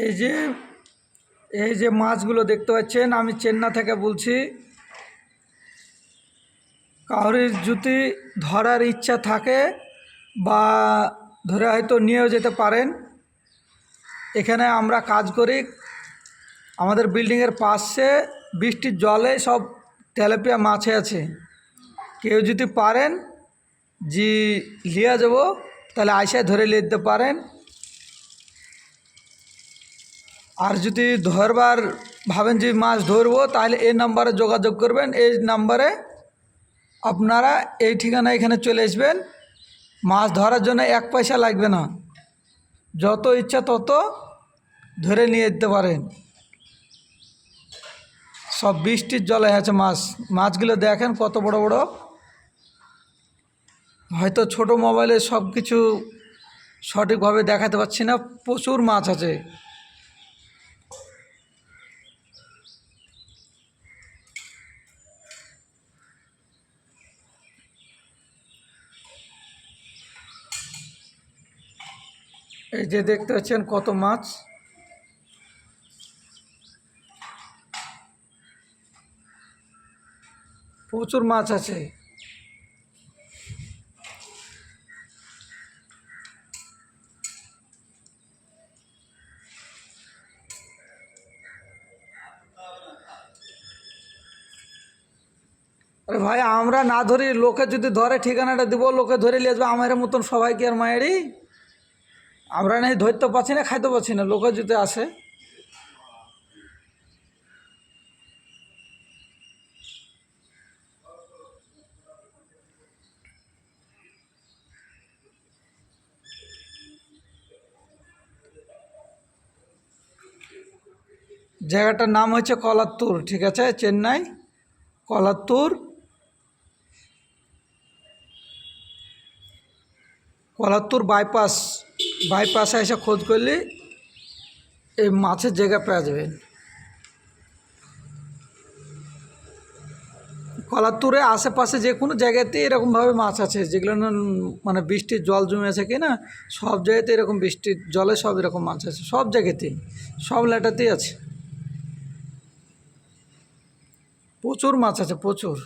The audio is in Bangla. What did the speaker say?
এই যে এই যে মাছগুলো দেখতে পাচ্ছেন, আমি চেন্নাই থেকে বলছি। কাউরির যদি ধরার ইচ্ছা থাকে বা ধরে হয়তো নিয়েও যেতে পারেন। এখানে আমরা কাজ করি, আমাদের বিল্ডিংয়ের পাশে বৃষ্টির জলে সব তেলাপিয়া মাছ আছে। কেউ যদি পারেন যে লিয়ে যাব, তাহলে আইসায় ধরে নিয়ে যেতে পারেন। আর যদি ধরবার ভাবেন যে মাছ ধরবো, তাহলে এই নাম্বারে যোগাযোগ করবেন। এই নাম্বারে আপনারা এই ঠিকানা এখানে চলে আসবেন। মাছ ধরার জন্য 1 পয়সা লাগবে না, যত ইচ্ছা তত ধরে নিয়ে যেতে পারেন। সব বৃষ্টির জলে আছে মাছগুলো দেখেন কত বড় বড়। হয়তো ছোট মোবাইলে সব কিছু সঠিকভাবে দেখাতে পারছি না, প্রচুর মাছ আছে। এই যে দেখতে পাচ্ছেন কত মাছ। প্রচুর মাছ আছে। আরে ভাই, আমরা না ধরি, লোকে যদি ধরে ঠিকানাটা দিব, লোকে ধরে নিয়ে আসবে। আমার মতন সবাইকে আর মায়েরই আমরা নাই ধরতে পারছি না, খাইতে পারছি না, লোকে যদি আসে। জায়গাটার নাম হচ্ছে কলাত্তুর, ঠিক আছে, চেন্নাই কলাত্তুর। কলাত্তুর বাইপাসে এসে খোঁজ করলে এই মাছের জায়গা পেয়ে যাবেন। কলাত্তুরে আশেপাশে যে কোনো জায়গাতে এরকমভাবে মাছ আছে, যেগুলো মানে বৃষ্টির জল জমে আছে কি না, সব জায়গাতে এরকম বৃষ্টির জলে সব এরকম মাছ আছে, সব জায়গাতেই, সব ল্যাটাতেই আছে। প্রচুর মাছ আছে, প্রচুর।